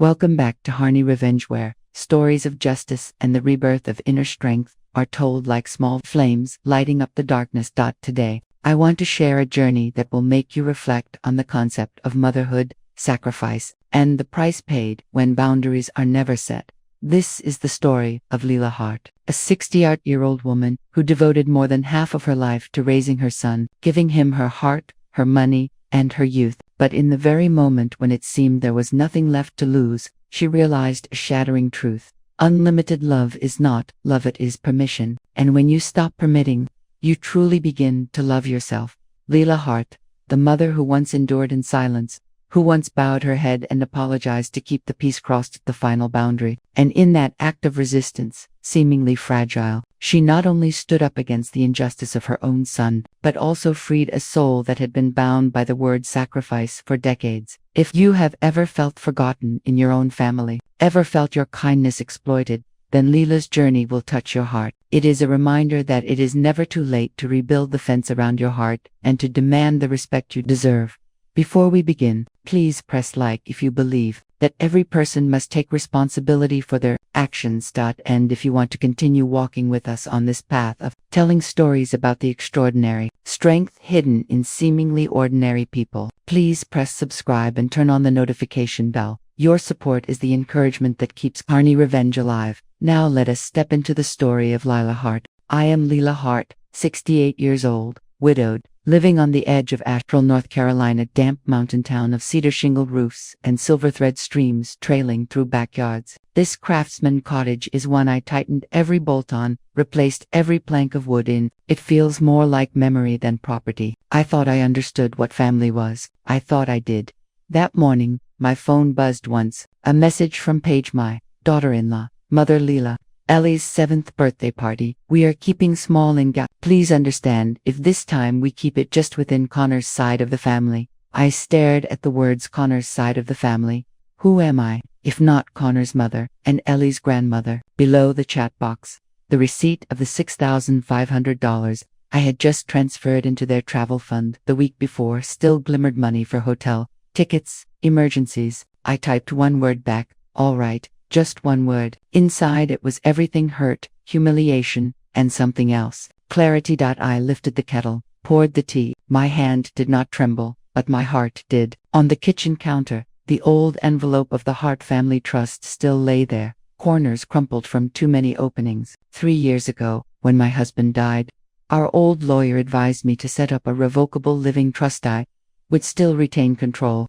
Welcome back to Harny Revenge, where stories of justice and the rebirth of inner strength are told like small flames lighting up the darkness. Today, I want to share a journey that will make you reflect on the concept of motherhood, sacrifice, and the price paid when boundaries are never set. This is the story of Leela Hart, a 68-year-old woman who devoted more than half of her life to raising her son, giving him her heart, her money, and her youth. But in the very moment when it seemed there was nothing left to lose, she realized a shattering truth. Unlimited love is not love, it is permission. And when you stop permitting, you truly begin to love yourself. Leela Hart, the mother who once endured in silence, who once bowed her head and apologized to keep the peace, crossed the final boundary. And in that act of resistance, seemingly fragile, she not only stood up against the injustice of her own son, but also freed a soul that had been bound by the word sacrifice for decades. If you have ever felt forgotten in your own family, ever felt your kindness exploited, then Leela's journey will touch your heart. It is a reminder that it is never too late to rebuild the fence around your heart and to demand the respect you deserve. Before we begin, please press like if you believe that every person must take responsibility for their actions. And if you want to continue walking with us on this path of telling stories about the extraordinary strength hidden in seemingly ordinary people, please press subscribe and turn on the notification bell. Your support is the encouragement that keeps Harny Revenge alive. Now let us step into the story of Leela Hart. I am Leela Hart, 68 years old, widowed, living on the edge of Asheville, North Carolina, damp mountain town of cedar shingled roofs and silver thread streams trailing through backyards. This craftsman cottage is one I tightened every bolt on, replaced every plank of wood in. It feels more like memory than property. I thought I understood what family was. I thought I did. That morning, my phone buzzed once. A message from Paige, my daughter-in-law. Mother Leela, Ellie's 7th birthday party. We are keeping small and please understand if this time we keep it just within Connor's side of the family. I stared at the words Connor's side of the family. Who am I, if not Connor's mother and Ellie's grandmother? Below the chat box, the receipt of the $6,500 I had just transferred into their travel fund the week before still glimmered money for hotel tickets, emergencies. I typed one word back, all right. Just one word. Inside it was everything: hurt, humiliation, and something else. Clarity. I lifted the kettle, poured the tea. My hand did not tremble, but my heart did. On the kitchen counter, the old envelope of the Hart Family Trust still lay there, corners crumpled from too many openings. 3 years ago, when my husband died, our old lawyer advised me to set up a revocable living trust. I would still retain control,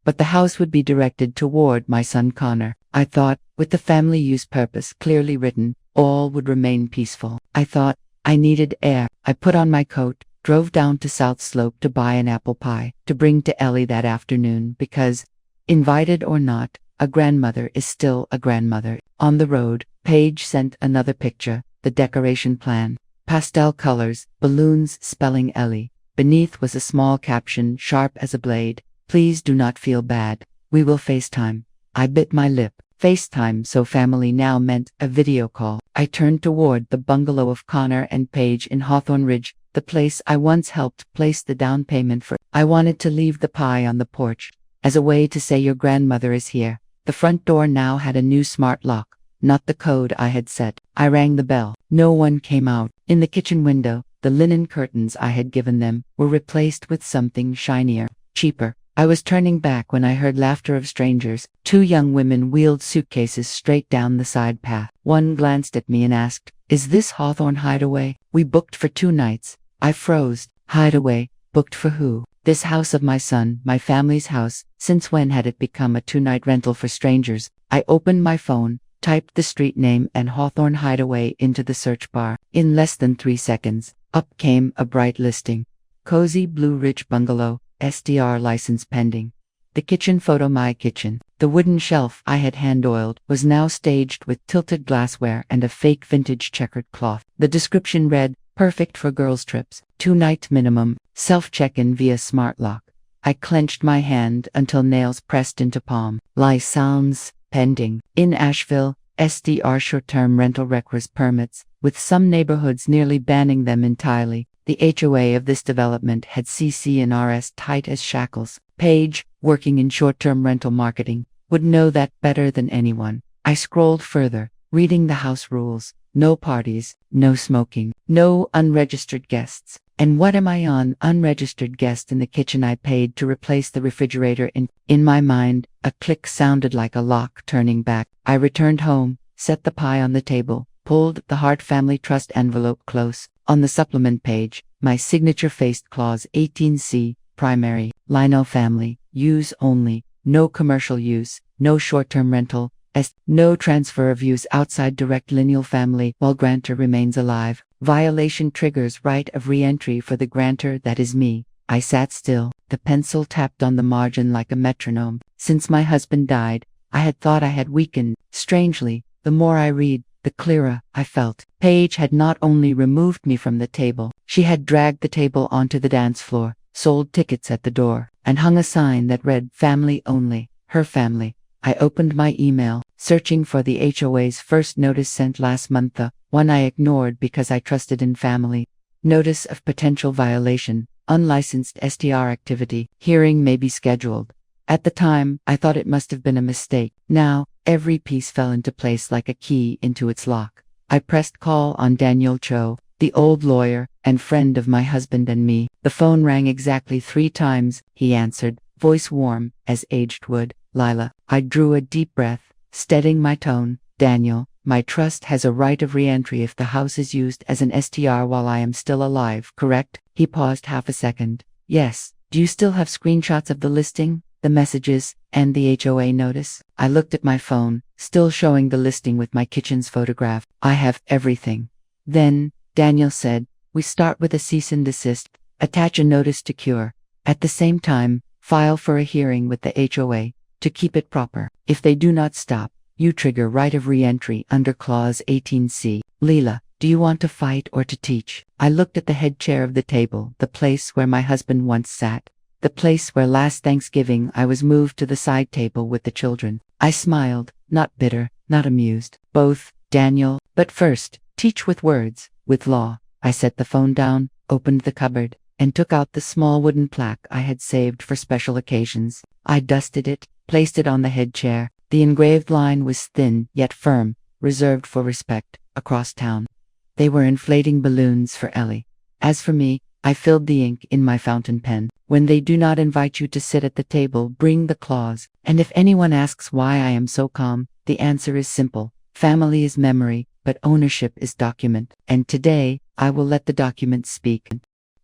but the house would be directed toward my son Connor. I thought, with the family use purpose clearly written, all would remain peaceful. I thought I needed air. I put on my coat, drove down to South Slope to buy an apple pie to bring to Ellie that afternoon because, invited or not, a grandmother is still a grandmother. On the road, Paige sent another picture, the decoration plan. Pastel colors, balloons spelling Ellie. Beneath was a small caption, sharp as a blade. Please do not feel bad. We will FaceTime. I bit my lip. FaceTime, so family now meant a video call. I turned toward the bungalow of Connor and Paige in Hawthorne Ridge, the place I once helped place the down payment for. I wanted to leave the pie on the porch, as a way to say your grandmother is here. The front door now had a new smart lock, not the code I had set. I rang the bell. No one came out. In the kitchen window, the linen curtains I had given them were replaced with something shinier, cheaper. I was turning back when I heard laughter of strangers. 2 young women wheeled suitcases straight down the side path. One glanced at me and asked, "Is this Hawthorne Hideaway? We booked for 2 nights." I froze. Hideaway? Booked for who? This house of my son, my family's house. Since when had it become a 2-night rental for strangers? I opened my phone, typed the street name and Hawthorne Hideaway into the search bar. In less than 3 seconds, up came a bright listing. Cozy Blue Ridge Bungalow. SDR license pending. The kitchen photo, my kitchen. The wooden shelf I had hand-oiled was now staged with tilted glassware and a fake vintage checkered cloth. The description read, perfect for girls' trips, 2-night minimum, self-check-in via smart lock. I clenched my hand until nails pressed into palm. License pending. In Asheville, SDR short-term rental requires permits, with some neighborhoods nearly banning them entirely. The HOA of this development had CC&Rs tight as shackles. Paige, working in short-term rental marketing, would know that better than anyone. I scrolled further, reading the house rules. No parties, no smoking, no unregistered guests. And what am I on? Unregistered guest in the kitchen. I paid to replace the refrigerator. In my mind, a click sounded like a lock turning back. I returned home, set the pie on the table, pulled the Hart Family Trust envelope close. On the supplement page, my signature faced clause 18C, primary, Lino family, use only, no commercial use, no short-term rental, no transfer of use outside direct lineal family while grantor remains alive. Violation triggers right of re-entry for the grantor, that is me. I sat still, the pencil tapped on the margin like a metronome. Since my husband died, I had thought I had weakened. Strangely, the more I read, the clearer I felt. Paige had not only removed me from the table, she had dragged the table onto the dance floor, sold tickets at the door, and hung a sign that read "Family Only, Her Family." I opened my email, searching for the HOA's first notice sent last month, the one I ignored because I trusted in family. Notice of potential violation, unlicensed STR activity, hearing may be scheduled. At the time, I thought it must have been a mistake. Now, every piece fell into place like a key into its lock. I pressed call on Daniel Cho, the old lawyer and friend of my husband and me. The phone rang exactly 3 times. He answered, voice warm as aged wood. Lila. I drew a deep breath, steadying my tone. Daniel, my trust has a right of re-entry if the house is used as an STR while I am still alive, correct? He paused half a second. Yes. Do you still have screenshots of the listing, the messages, and the HOA notice? I looked at my phone, still showing the listing with my kitchen's photograph. I have everything. Then, Daniel said, we start with a cease and desist, attach a notice to cure. At the same time, file for a hearing with the HOA. To keep it proper, if they do not stop, you trigger right of re-entry under clause 18C. Leela, do you want to fight or to teach? I looked at the head chair of the table, the place where my husband once sat, the place where last Thanksgiving I was moved to the side table with the children. I smiled, not bitter, not amused. Both, Daniel, but first, teach with words, with law. I set the phone down, opened the cupboard, and took out the small wooden plaque I had saved for special occasions. I dusted it, placed it on the head chair. The engraved line was thin yet firm, reserved for respect, across town. They were inflating balloons for Ellie. As for me, I filled the ink in my fountain pen. When they do not invite you to sit at the table, bring the clause. And if anyone asks why I am so calm, the answer is simple. Family is memory, but ownership is document. And today, I will let the document speak.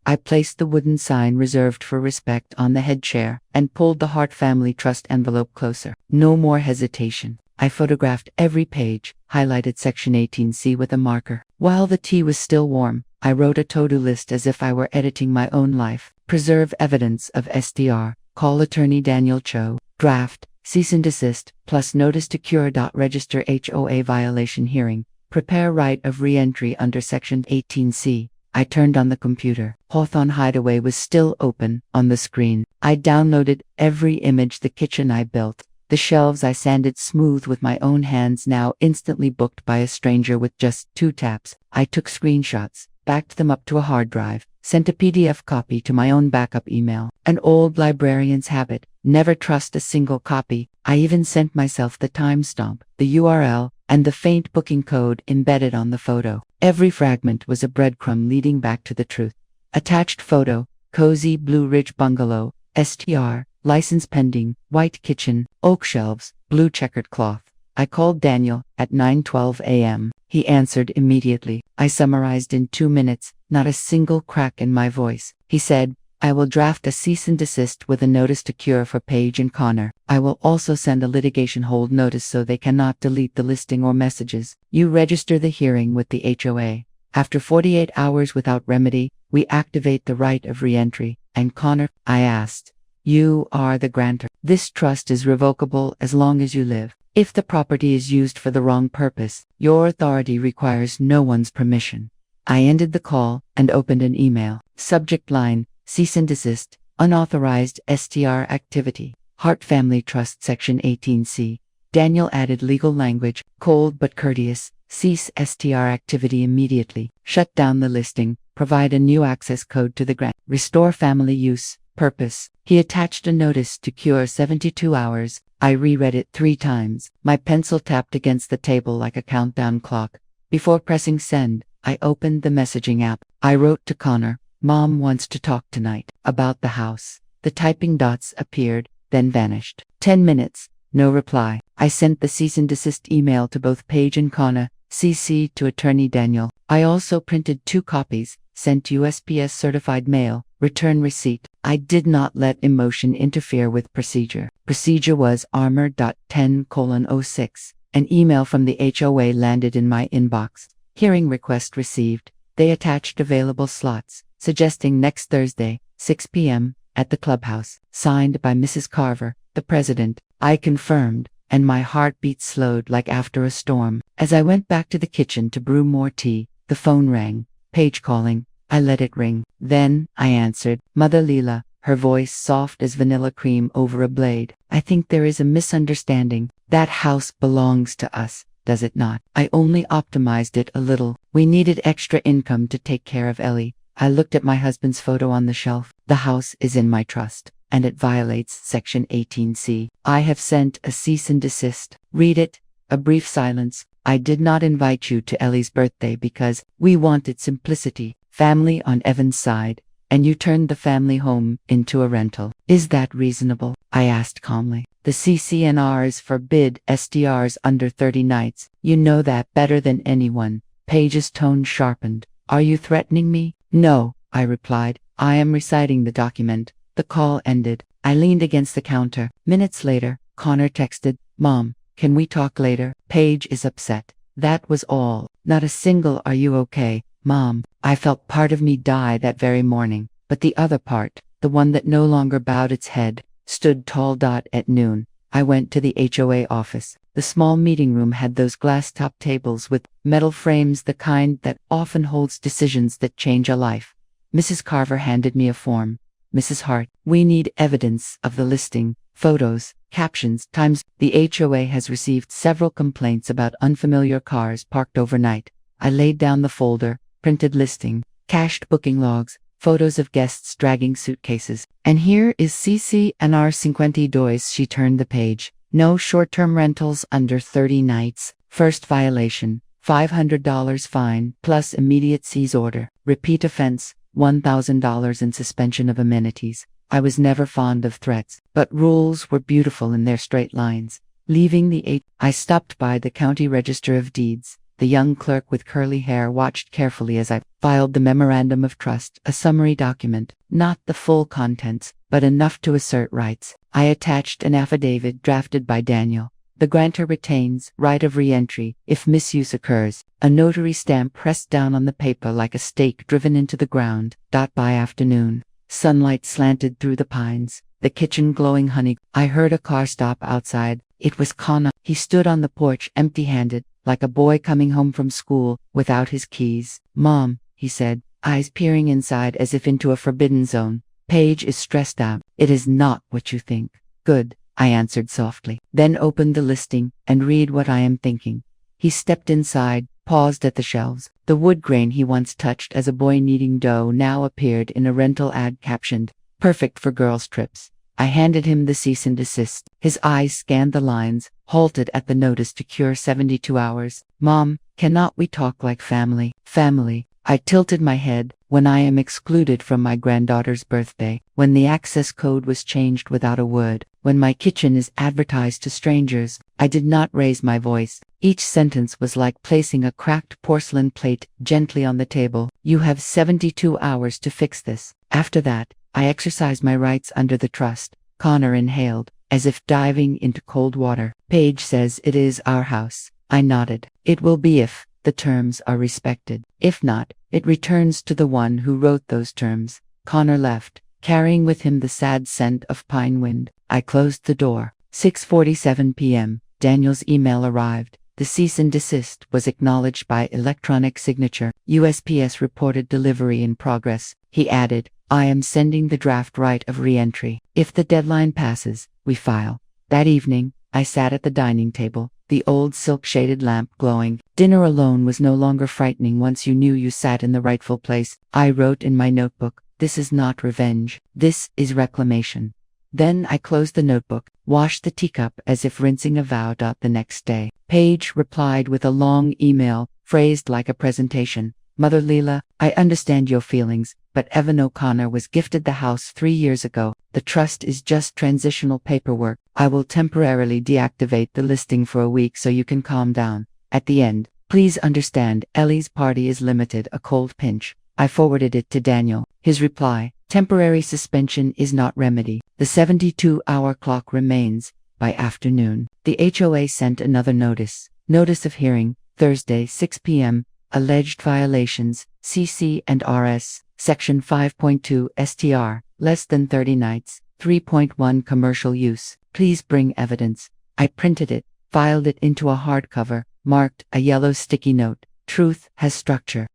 I placed the wooden sign reserved for respect on the head chair and pulled the Hart Family Trust envelope closer. No more hesitation. I photographed every page, highlighted section 18C with a marker. While the tea was still warm, I wrote a to-do list as if I were editing my own life. Preserve evidence of STR. Call attorney Daniel Cho. Draft. Cease and desist, plus notice to cure. Register HOA violation hearing. Prepare right of re-entry under section 18C. I turned on the computer. Hawthorne Hideaway was still open on the screen. I downloaded every image. The kitchen I built, the shelves I sanded smooth with my own hands, now instantly booked by a stranger with just 2 taps. I took screenshots, backed them up to a hard drive, sent a PDF copy to my own backup email. An old librarian's habit, never trust a single copy. I even sent myself the timestamp, the URL, and the faint booking code embedded on the photo. Every fragment was a breadcrumb leading back to the truth. Attached photo, cozy Blue Ridge bungalow, STR, license pending, white kitchen, oak shelves, blue checkered cloth. I called Daniel at 9:12 a.m. He answered immediately. I summarized in 2 minutes, not a single crack in my voice. He said, I will draft a cease and desist with a notice to cure for Paige and Connor. I will also send a litigation hold notice so they cannot delete the listing or messages. You register the hearing with the HOA. After 48 hours without remedy, we activate the right of re-entry. And Connor, I asked, you are the grantor. This trust is revocable as long as you live. If the property is used for the wrong purpose, your authority requires no one's permission. I ended the call and opened an email. Subject line, cease and desist, unauthorized STR activity. Hart Family Trust Section 18C. Daniel added legal language, cold but courteous. Cease STR activity immediately. Shut down the listing. Provide a new access code to the grant. Restore family use. Purpose. He attached a notice to cure 72 hours. I reread it 3 times. My pencil tapped against the table like a countdown clock. Before pressing send, I opened the messaging app. I wrote to Connor, "Mom wants to talk tonight about the house." The typing dots appeared, then vanished. 10 minutes. No reply. I sent the cease and desist email to both Paige and Connor, CC to attorney Daniel. I also printed 2 copies, sent USPS certified mail, return receipt. I did not let emotion interfere with procedure. Procedure was armor.10:06. An email from the HOA landed in my inbox. Hearing request received. They attached available slots, suggesting next Thursday, 6 p.m., at the clubhouse. Signed by Mrs. Carver, the president. I confirmed, and my heartbeat slowed like after a storm. As I went back to the kitchen to brew more tea, the phone rang. Paige calling. I let it ring. Then, I answered. Mother Leela, her voice soft as vanilla cream over a blade. I think there is a misunderstanding. That house belongs to us, does it not? I only optimized it a little. We needed extra income to take care of Ellie. I looked at my husband's photo on the shelf. The house is in my trust, and it violates Section 18C. I have sent a cease and desist. Read it. A brief silence. I did not invite you to Ellie's birthday because we wanted simplicity, family on Evan's side, and you turned the family home into a rental. Is that reasonable? I asked calmly. The CCNRs forbid SDRs under 30 nights. You know that better than anyone. Paige's tone sharpened. Are you threatening me? No, I replied. I am reciting the document. The call ended. I leaned against the counter. Minutes later, Connor texted, "Mom, can we talk later? Paige is upset." That was all. Not a single "Are you okay, Mom?" I felt part of me die that very morning, but the other part, the one that no longer bowed its head, stood tall. At noon, I went to the HOA office. The small meeting room had those glass-top tables with metal frames, the kind that often holds decisions that change a life. Mrs. Carver handed me a form. "Mrs. Hart, we need evidence of the listing, photos, captions, times. The HOA has received several complaints about unfamiliar cars parked overnight." I laid down the folder, printed listing, cached booking logs, photos of guests dragging suitcases. And here is CCNR 52. She turned the page. No short-term rentals under 30 nights. First violation, $500 fine, plus immediate seize order. Repeat offense, $1,000 and suspension of amenities. I was never fond of threats, but rules were beautiful in their straight lines. Leaving the I stopped by the county register of deeds. The young clerk with curly hair watched carefully as I filed the memorandum of trust, a summary document, not the full contents, but enough to assert rights. I attached an affidavit drafted by Daniel. The grantor retains right of re-entry if misuse occurs. A notary stamp pressed down on the paper like a stake driven into the ground. By afternoon, sunlight slanted through the pines, the kitchen glowing honey. I heard a car stop outside. It was Connor. He stood on the porch empty-handed, like a boy coming home from school, without his keys. "Mom," he said, eyes peering inside as if into a forbidden zone. "Paige is stressed out." "It is not what you think." "Good," I answered softly. "Then open the listing, and read what I am thinking." He stepped inside, paused at the shelves. The wood grain he once touched as a boy kneading dough now appeared in a rental ad captioned, "Perfect for girls' trips." I handed him the cease and desist. His eyes scanned the lines, halted at the notice to cure 72 hours. "Mom, cannot we talk like family?" "Family." I tilted my head. "When I am excluded from my granddaughter's birthday, when the access code was changed without a word, when my kitchen is advertised to strangers." I did not raise my voice. Each sentence was like placing a cracked porcelain plate gently on the table. "You have 72 hours to fix this. After that, I exercise my rights under the trust." Connor inhaled, as if diving into cold water. "Paige says it is our house." I nodded. "It will be if the terms are respected. If not, it returns to the one who wrote those terms." Connor left, carrying with him the sad scent of pine wind. I closed the door. 6:47 p.m. Daniel's email arrived. The cease and desist was acknowledged by electronic signature. USPS reported delivery in progress. He added, "I am sending the draft right of re-entry. If the deadline passes, we file." That evening, I sat at the dining table, the old silk-shaded lamp glowing. Dinner alone was no longer frightening once you knew you sat in the rightful place. I wrote in my notebook, This is not revenge. This is reclamation. Then I closed the notebook, washed the teacup as if rinsing a vow. The next day, Paige replied with a long email, phrased like a presentation. Mother Leela, I understand your feelings, but Evan O'Connor was gifted the house 3 years ago. The trust is just transitional paperwork. I will temporarily deactivate the listing for a week so you can calm down. At the end, please understand, Ellie's party is limited. A cold pinch. I forwarded it to Daniel. His reply, temporary suspension is not remedy. The 72-hour clock remains. By afternoon, the HOA sent another notice. Notice of hearing, Thursday 6 p.m. Alleged violations, CC and RS, Section 5.2 STR, less than 30 nights, 3.1 commercial use. Please bring evidence. I printed it, filed it into a hardcover, marked a yellow sticky note. Truth has structure.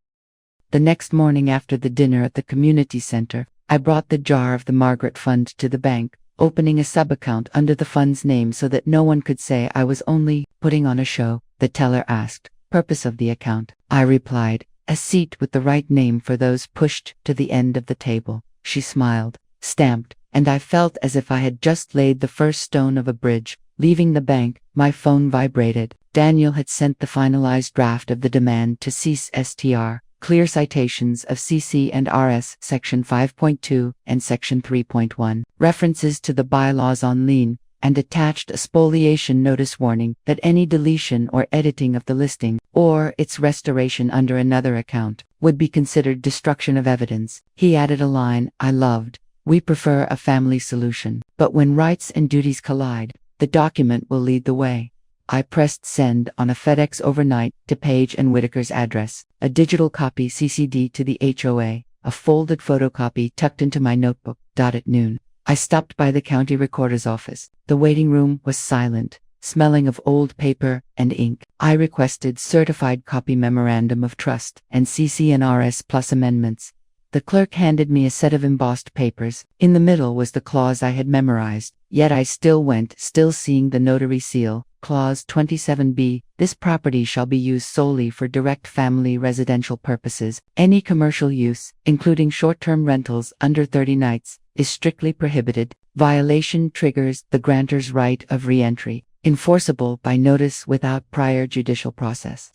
The next morning after the dinner at the community center, I brought the jar of the Margaret Fund to the bank, opening a sub-account under the fund's name so that no one could say I was only putting on a show. The teller asked, purpose of the account. I replied, a seat with the right name for those pushed to the end of the table. She smiled, stamped, and I felt as if I had just laid the first stone of a bridge. Leaving the bank, my phone vibrated. Daniel had sent the finalized draft of the demand to cease STR. Clear citations of CC and RS Section 5.2 and Section 3.1, references to the bylaws on lien, and attached a spoliation notice warning that any deletion or editing of the listing, or its restoration under another account, would be considered destruction of evidence. He added a line I loved, we prefer a family solution, but when rights and duties collide, the document will lead the way. I pressed send on a FedEx overnight to Paige and Whitaker's address, a digital copy CC'd to the HOA, a folded photocopy tucked into my notebook. At noon, I stopped by the county recorder's office. The waiting room was silent, smelling of old paper and ink. I requested certified copy memorandum of trust and CC and RS plus amendments. The clerk handed me a set of embossed papers. In the middle was the clause I had memorized, yet I still went, still seeing the notary seal. Clause 27B, this property shall be used solely for direct family residential purposes. Any commercial use, including short-term rentals under 30 nights, is strictly prohibited. Violation triggers the grantor's right of re-entry, enforceable by notice without prior judicial process.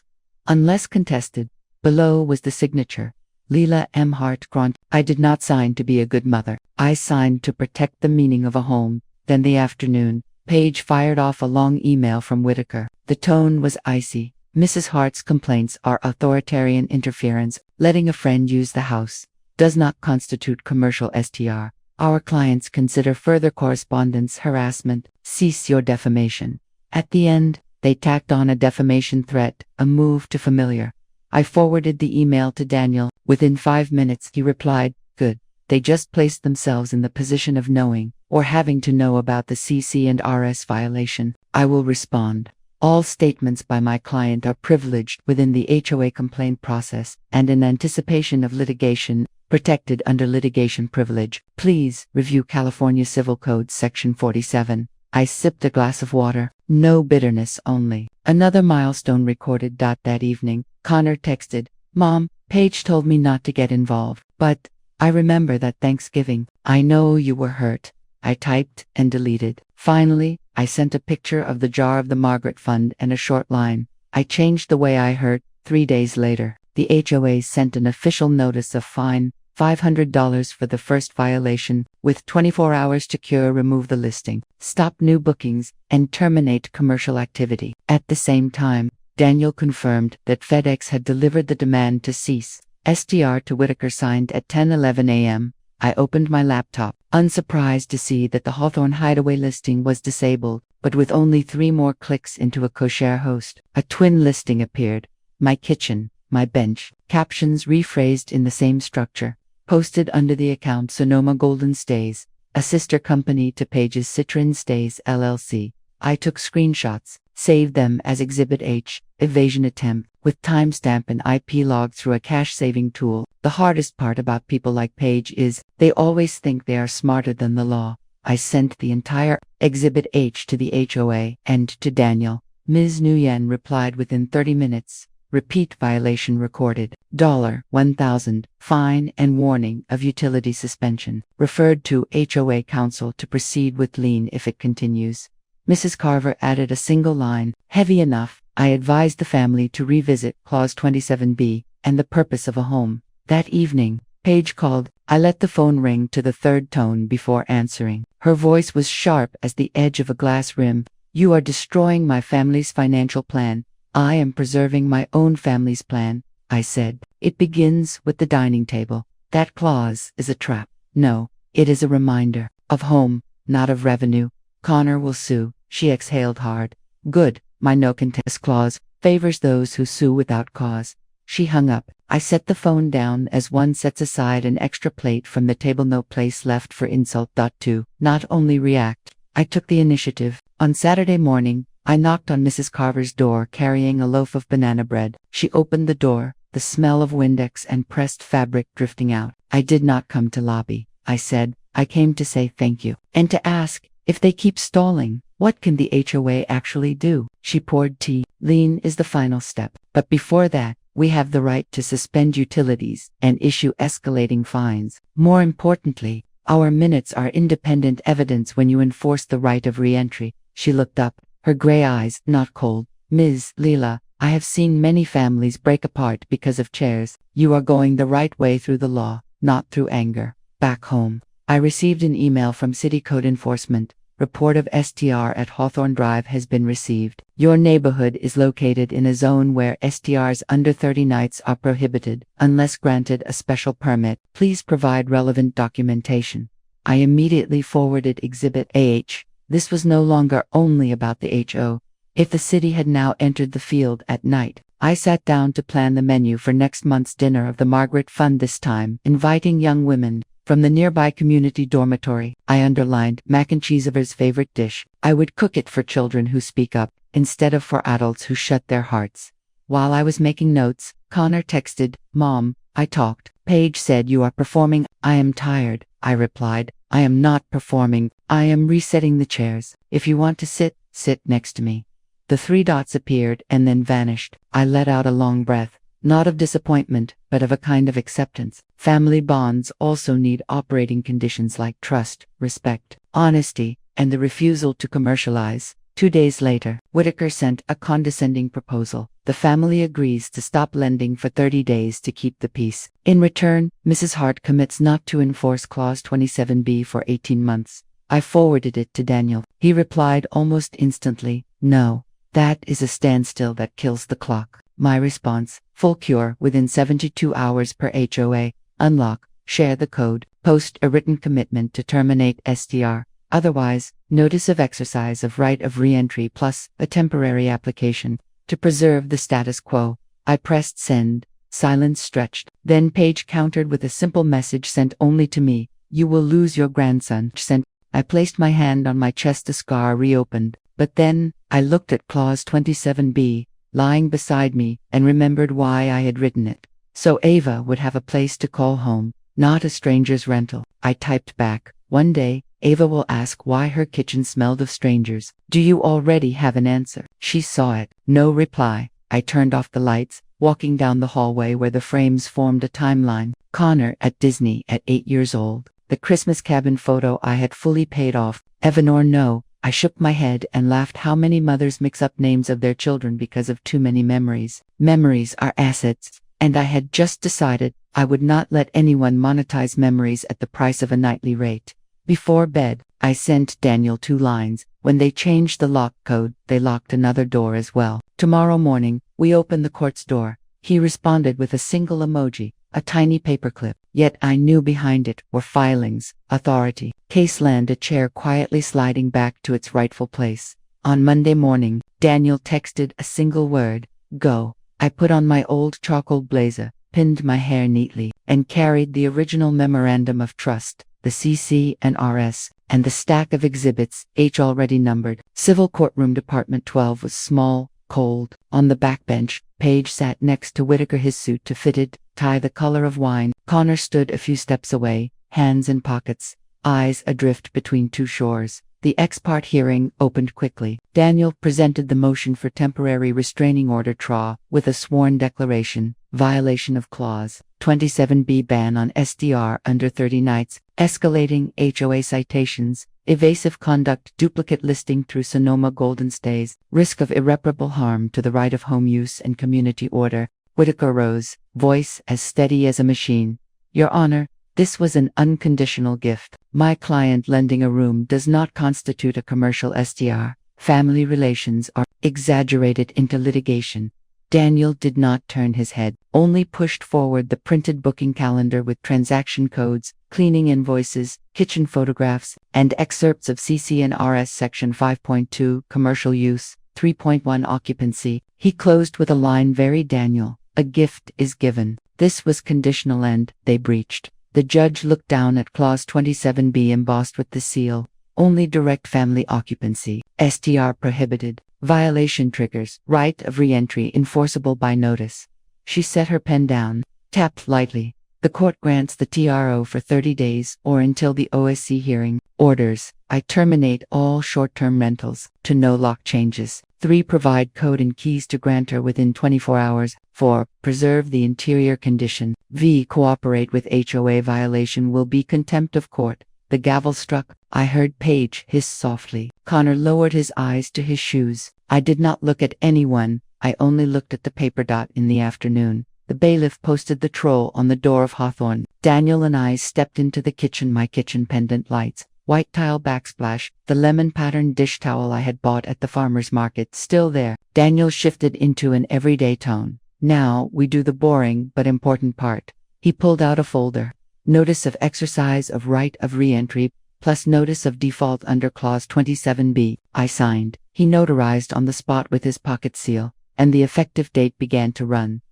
Unless contested. Below was the signature. Leela M. Hart Grant. I did not sign to be a good mother. I signed to protect the meaning of a home. Then the afternoon, Paige fired off a long email from Whitaker. The tone was icy. Mrs. Hart's complaints are authoritarian interference. Letting a friend use the house does not constitute commercial STR. Our clients consider further correspondence harassment. Cease your defamation. At the end, they tacked on a defamation threat, a move to familiar. I forwarded the email to Daniel. Within 5 minutes, he replied, good. They just placed themselves in the position of knowing, or having to know about the CC and RS violation. I will respond. All statements by my client are privileged within the HOA complaint process and in anticipation of litigation, protected under litigation privilege. Please review California Civil Code Section 47. I sipped a glass of water. No bitterness, only. Another milestone recorded. That evening, Connor texted, Mom, Paige told me not to get involved, but I remember that Thanksgiving. I know you were hurt. I typed and deleted. Finally, I sent a picture of the jar of the Margaret Fund and a short line. I changed the way I hurt. 3 days later, the HOA sent an official notice of fine, $500 for the first violation, with 24 hours to cure. Remove the listing, stop new bookings, and terminate commercial activity. At the same time, Daniel confirmed that FedEx had delivered the demand to cease. STR to Whitaker signed at 10:11 a.m. I opened my laptop, unsurprised to see that the Hawthorne Hideaway listing was disabled, but with only 3 more clicks into a kosher host, a twin listing appeared. My kitchen, my bench, captions rephrased in the same structure, posted under the account Sonoma Golden Stays, a sister company to Paige's Citron Stays LLC. I took screenshots, saved them as Exhibit H, evasion attempt, with timestamp and IP log through a cache-saving tool. The hardest part about people like Paige is, they always think they are smarter than the law. I sent the entire Exhibit H to the HOA and to Daniel. Ms. Nguyen replied within 30 minutes. Repeat violation recorded. $1,000 fine and warning of utility suspension. Referred to HOA council to proceed with lien if it continues. Mrs. Carver added a single line, heavy enough. I advised the family to revisit Clause 27B and the purpose of a home. That evening, Paige called. I let the phone ring to the third tone before answering. Her voice was sharp as the edge of a glass rim. You are destroying my family's financial plan. I am preserving my own family's plan, I said. It begins with the dining table. That clause is a trap. No, it is a reminder of home, not of revenue. Connor will sue. She exhaled hard. Good, my no contest clause favors those who sue without cause. She hung up. I set the phone down as one sets aside an extra plate from the table. No place left for insult. To not only react, I took the initiative. On Saturday morning, I knocked on Mrs. Carver's door carrying a loaf of banana bread. She opened the door, the smell of Windex and pressed fabric drifting out. I did not come to lobby, I said. I came to say thank you. And to ask, if they keep stalling, what can the HOA actually do? She poured tea. Lien is the final step. But before that, we have the right to suspend utilities and issue escalating fines. More importantly, our minutes are independent evidence when you enforce the right of re-entry. She looked up, her gray eyes not cold. Ms. Leela, I have seen many families break apart because of chairs. You are going the right way through the law, not through anger. Back home, I received an email from City Code Enforcement. Report of STR at Hawthorne Drive has been received. Your neighborhood is located in a zone where STRs under 30 nights are prohibited, unless granted a special permit. Please provide relevant documentation. I immediately forwarded Exhibit AH. This was no longer only about the HO. If the city had now entered the field at night, I sat down to plan the menu for next month's dinner of the Margaret Fund, this time inviting young women from the nearby community dormitory. I underlined mac and cheese, Ever's favorite dish. I would cook it for children who speak up, instead of for adults who shut their hearts. While I was making notes, Connor texted, Mom, I talked. Paige said you are performing. I am tired, I replied. I am not performing. I am resetting the chairs. If you want to sit, sit next to me. The three dots appeared and then vanished. I let out a long breath. Not of disappointment, but of a kind of acceptance. Family bonds also need operating conditions like trust, respect, honesty, and the refusal to commercialize. 2 days later, Whitaker sent a condescending proposal. The family agrees to stop lending for 30 days to keep the peace. In return, Mrs. Hart commits not to enforce Clause 27B for 18 months. I forwarded it to Daniel. He replied almost instantly, no, that is a standstill that kills the clock. My response, full cure within 72 hours per HOA, unlock, share the code, post a written commitment to terminate STR. Otherwise, notice of exercise of right of re-entry plus a temporary application to preserve the status quo. I pressed send. Silence stretched. Then Paige countered with a simple message sent only to me. You will lose your grandson. Sent. I placed my hand on my chest. The scar reopened. But then, I looked at Clause 27B, lying beside me, and remembered why I had written it. So Ava would have a place to call home, not a stranger's rental. I typed back, one day, Ava will ask why her kitchen smelled of strangers. Do you already have an answer? She saw it. No reply. I turned off the lights, walking down the hallway where the frames formed a timeline. Connor at Disney at 8 years old. The Christmas cabin photo I had fully paid off. Evan or no. I shook my head and laughed. How many mothers mix up names of their children because of too many memories? Memories are assets, and I had just decided I would not let anyone monetize memories at the price of a nightly rate. Before bed, I sent Daniel 2 lines. When they changed the lock code, they locked another door as well. Tomorrow morning, we open the court's door. He responded with a single emoji, a tiny paperclip. Yet I knew behind it were filings, authority. Caseland, a chair quietly sliding back to its rightful place. On Monday morning, Daniel texted a single word, go. I put on my old charcoal blazer, pinned my hair neatly, and carried the original memorandum of trust, the CC and RS, and the stack of exhibits, H already numbered. Civil Courtroom Department 12 was small, cold. On the backbench, Paige sat next to Whitaker, his suit to fitted, tie the color of wine. Connor stood a few steps away, hands in pockets, eyes adrift between two shores. The ex parte hearing opened quickly. Daniel presented the motion for temporary restraining order TRA with a sworn declaration, violation of Clause 27B ban on SDR under 30 nights, escalating HOA citations, evasive conduct, duplicate listing through Sonoma Golden Stays, risk of irreparable harm to the right of home use and community order. Whitaker rose, voice as steady as a machine. Your Honor, this was an unconditional gift. My client lending a room does not constitute a commercial SDR. Family relations are exaggerated into litigation. Daniel did not turn his head, only pushed forward the printed booking calendar with transaction codes, cleaning invoices, kitchen photographs, and excerpts of CC&RS Section 5.2 Commercial Use, 3.1 Occupancy. He closed with a line: very Daniel, a gift is given. This was conditional and they breached. The judge looked down at Clause 27B embossed with the seal. Only direct family occupancy. STR prohibited. Violation triggers. Right of re-entry enforceable by notice. She set her pen down, tapped lightly. The court grants the TRO for 30 days or until the OSC hearing. Orders. I terminate all short-term rentals. To no lock changes. 3. Provide code and keys to grantor within 24 hours. 4. Preserve the interior condition. V. Cooperate with HOA violation will be contempt of court. The gavel struck. I heard Page hiss softly. Connor lowered his eyes to his shoes. I did not look at anyone. I only looked at the paper dot in the afternoon. The bailiff posted the troll on the door of Hawthorne. Daniel and I stepped into the kitchen. My kitchen pendant lights, white tile backsplash, the lemon-patterned dish towel I had bought at the farmer's market still there. Daniel shifted into an everyday tone. Now we do the boring but important part. He pulled out a folder. Notice of exercise of right of re-entry, plus notice of default under Clause 27B. I signed. He notarized on the spot with his pocket seal, and the effective date began to run.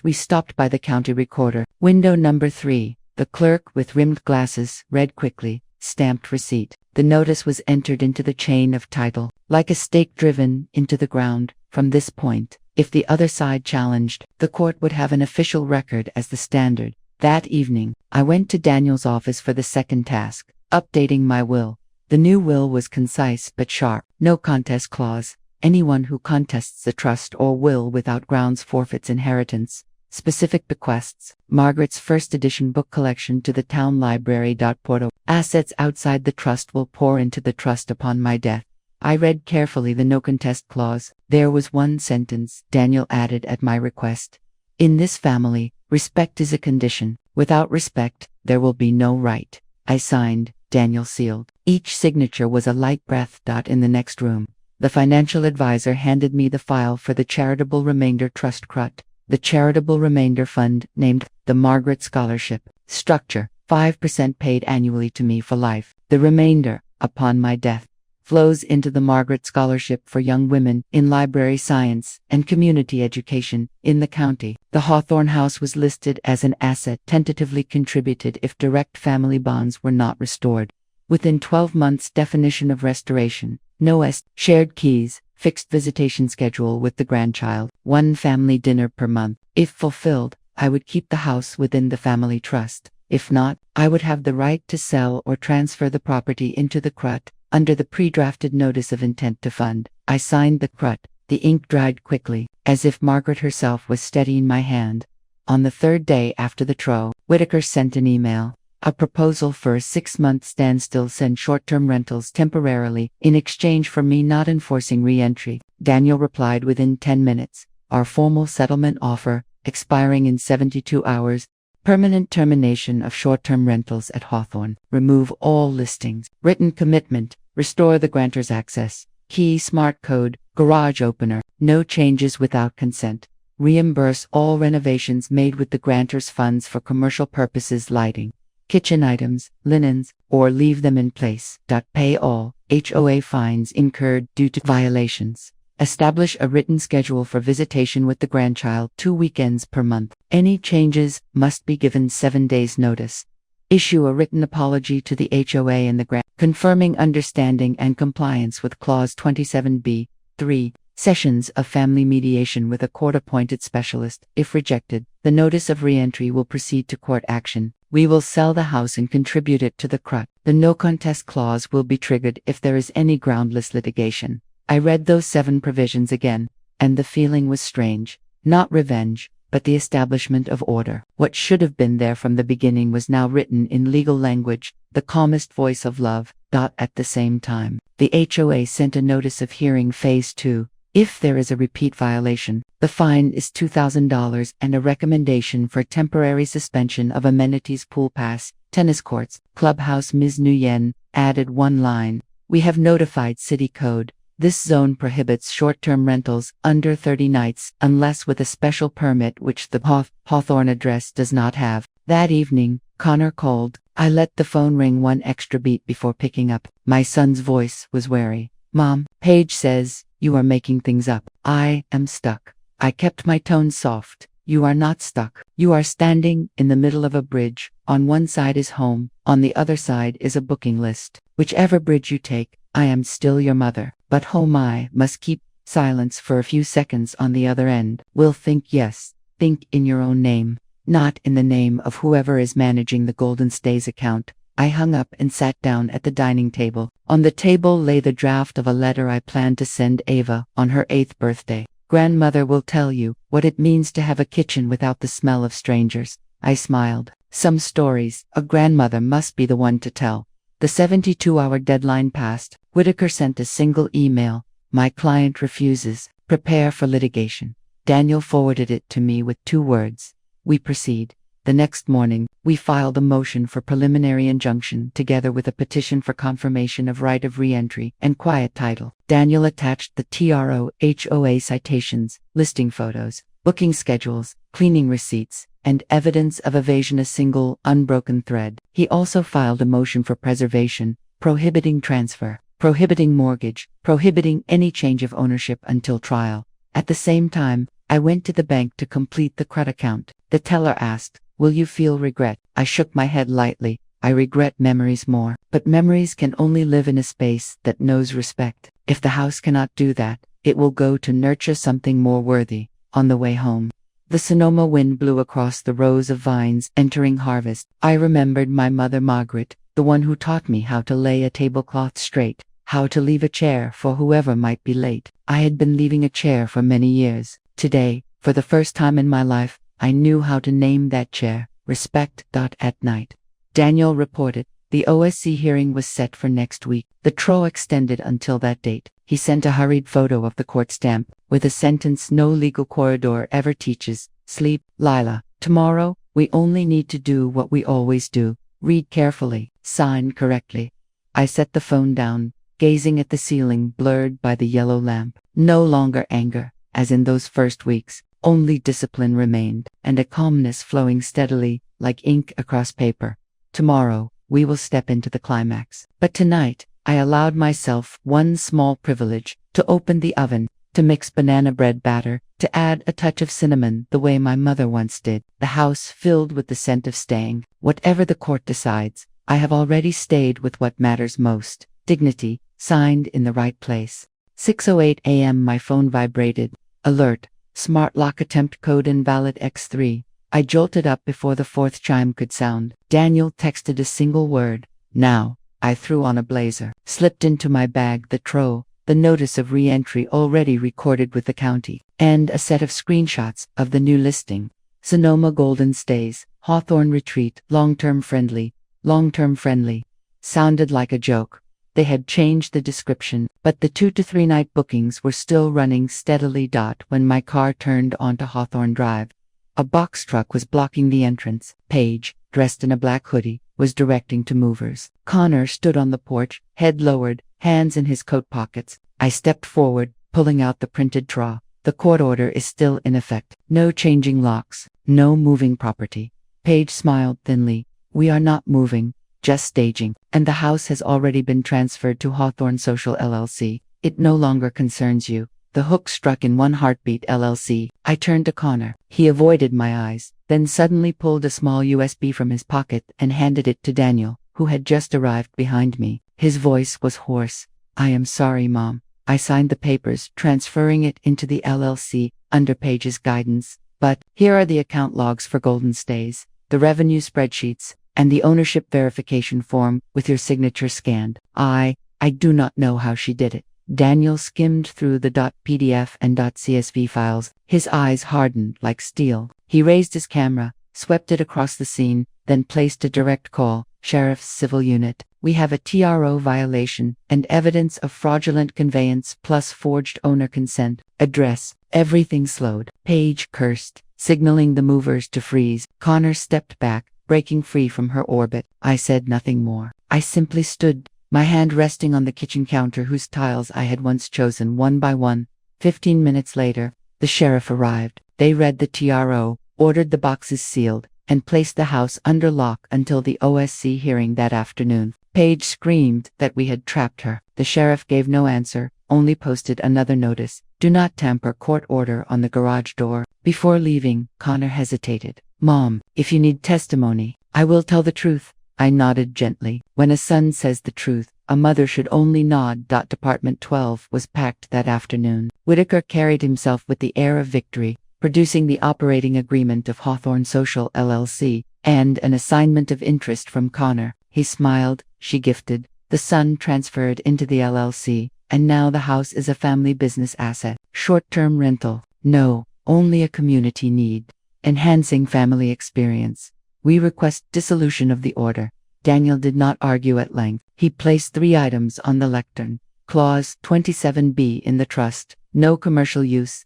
We stopped by the county recorder. Window number 3. The clerk with rimmed glasses read quickly, stamped receipt. The notice was entered into the chain of title, like a stake driven into the ground. From this point, if the other side challenged, the court would have an official record as the standard. That evening, I went to Daniel's office for the second task, updating my will. The new will was concise but sharp. No contest clause. Anyone who contests the trust or will without grounds forfeits inheritance. Specific bequests. Margaret's first edition book collection to the town library. Porto. Assets outside the trust will pour into the trust upon my death. I read carefully the no contest clause. There was one sentence Daniel added at my request. In this family, respect is a condition. Without respect, there will be no right. I signed. Daniel sealed. Each signature was a light breath. In the next room, the financial advisor handed me the file for the Charitable Remainder Trust CRUT. The Charitable Remainder Fund, named the Margaret Scholarship. Structure: 5% paid annually to me for life. The remainder, upon my death, flows into the Margaret Scholarship for young women in library science and community education in the county. The Hawthorne House was listed as an asset tentatively contributed if direct family bonds were not restored. Within 12 months. Definition of restoration: no shared keys, fixed visitation schedule with the grandchild, 1 family dinner per month. If fulfilled, I would keep the house within the family trust. If not, I would have the right to sell or transfer the property into the CRUT under the pre-drafted notice of intent to fund. I signed the CRUT. The ink dried quickly, as if Margaret herself was steadying my hand. On the 3rd day after the TRO, Whitaker sent an email. A proposal for a 6-month standstill. Send short-term rentals temporarily in exchange for me not enforcing re-entry. Daniel replied within 10 minutes. Our formal settlement offer, expiring in 72 hours. Permanent termination of short-term rentals at Hawthorne. Remove all listings. Written commitment. Restore the grantor's access. Key smart code. Garage opener. No changes without consent. Reimburse all renovations made with the grantor's funds for commercial purposes: lighting, kitchen items, linens, or leave them in place. Pay all HOA fines incurred due to violations. Establish a written schedule for visitation with the grandchild, 2 weekends per month. Any changes must be given 7 days notice. Issue a written apology to the HOA and the grant, confirming understanding and compliance with Clause 27B. 3. Sessions of family mediation with a court-appointed specialist. If rejected, the notice of re-entry will proceed to court action. We will sell the house and contribute it to the CRUT. The no contest clause will be triggered if there is any groundless litigation. I read those 7 provisions again, and the feeling was strange. Not revenge, but the establishment of order. What should have been there from the beginning was now written in legal language, the calmest voice of love. At the same time, the HOA sent a notice of hearing Phase 2. If there is a repeat violation, the fine is $2,000 and a recommendation for temporary suspension of amenities pool pass, tennis courts, clubhouse. Ms. Nguyen added one line. We have notified City Code. This zone prohibits short-term rentals under 30 nights unless with a special permit which the Hawthorne address does not have. That evening, Connor called. I let the phone ring one extra beat before picking up. My son's voice was wary. Mom, Paige says, you are making things up. I am stuck. I kept my tone soft. You are not stuck. You are standing in the middle of a bridge. On one side is home, on the other side is a booking list. Whichever bridge you take, I am still your mother. But home I must keep silence for a few seconds on the other end. Will think yes. Think in your own name. Not in the name of whoever is managing the Golden Stays account. I hung up and sat down at the dining table. On the table lay the draft of a letter I planned to send Ava on her 8th birthday. Grandmother will tell you what it means to have a kitchen without the smell of strangers. I smiled. Some stories, a grandmother must be the one to tell. The 72-hour deadline passed. Whitaker sent a single email. My client refuses. Prepare for litigation. Daniel forwarded it to me with 2 words. We proceed. The next morning, we filed a motion for preliminary injunction together with a petition for confirmation of right of re-entry and quiet title. Daniel attached the TRO HOA citations, listing photos, booking schedules, cleaning receipts, and evidence of evasion, a single, unbroken thread. He also filed a motion for preservation, prohibiting transfer, prohibiting mortgage, prohibiting any change of ownership until trial. At the same time, I went to the bank to complete the CRUT account. The teller asked, "Will you feel regret?" I shook my head lightly. I regret memories more, but memories can only live in a space that knows respect. If the house cannot do that, it will go to nurture something more worthy. On the way home, the Sonoma wind blew across the rows of vines entering harvest. I remembered my mother Margaret, the one who taught me how to lay a tablecloth straight, how to leave a chair for whoever might be late. I had been leaving a chair for many years. Today, for the first time in my life, I knew how to name that chair. Respect. At night, Daniel reported. The OSC hearing was set for next week. The TRO extended until that date. He sent a hurried photo of the court stamp, with a sentence no legal corridor ever teaches. Sleep, Lila. Tomorrow, we only need to do what we always do. Read carefully. Sign correctly. I set the phone down, gazing at the ceiling blurred by the yellow lamp. No longer anger, as in those first weeks. Only discipline remained, and a calmness flowing steadily, like ink across paper. Tomorrow, we will step into the climax. But tonight, I allowed myself one small privilege: to open the oven, to mix banana bread batter, to add a touch of cinnamon the way my mother once did. The house filled with the scent of staying. Whatever the court decides, I have already stayed with what matters most. Dignity, signed in the right place. 6:08 a.m. My phone vibrated. Alert. Smart lock attempt code invalid X3. I jolted up before the 4th chime could sound. Daniel texted a single word. Now. I threw on a blazer, slipped into my bag the TRO, the notice of re-entry already recorded with the county, and a set of screenshots of the new listing. Sonoma Golden Stays, Hawthorne Retreat, long-term friendly. Long-term friendly. Sounded like a joke. They had changed the description, but the 2 to 3 night bookings were still running steadily. When my car turned onto Hawthorne Drive, a box truck was blocking the entrance. Paige, dressed in a black hoodie, was directing to movers. Connor stood on the porch, head lowered, hands in his coat pockets. I stepped forward, pulling out the printed TRO. The court order is still in effect. No changing locks, no moving property. Paige smiled thinly. We are not moving, just staging, and the house has already been transferred to Hawthorne Social LLC. It no longer concerns you. The hook struck in one heartbeat LLC. I turned to Connor. He avoided my eyes, then suddenly pulled a small USB from his pocket and handed it to Daniel, who had just arrived behind me. His voice was hoarse. I am sorry, Mom. I signed the papers, transferring it into the LLC under Paige's guidance. But here are the account logs for Golden Stays, the revenue spreadsheets, and the ownership verification form with your signature scanned. I do not know how she did it. Daniel skimmed through the .pdf and .csv files, his eyes hardened like steel. He raised his camera, swept it across the scene, then placed a direct call. Sheriff's Civil Unit. We have a TRO violation and evidence of fraudulent conveyance plus forged owner consent. Address. Everything slowed. Paige cursed, signaling the movers to freeze. Connor stepped back, breaking free from her orbit. I said nothing more. I simply stood, my hand resting on the kitchen counter whose tiles I had once chosen one by one. 15 minutes later, the sheriff arrived. They read the TRO, ordered the boxes sealed, and placed the house under lock until the OSC hearing that afternoon. Paige screamed that we had trapped her. The sheriff gave no answer, only posted another notice. Do not tamper, court order on the garage door. Before leaving, Connor hesitated. Mom, if you need testimony, I will tell the truth. I nodded gently. When a son says the truth, a mother should only nod. Department 12 was packed that afternoon. Whitaker carried himself with the air of victory, producing the operating agreement of Hawthorne Social LLC, and an assignment of interest from Connor. He smiled, she gifted. The son transferred into the LLC, and now the house is a family business asset. Short-term rental. No, only a community need. Enhancing family experience. We request dissolution of the order. Daniel did not argue at length. He placed 3 items on the lectern. Clause 27B in the trust. No commercial use.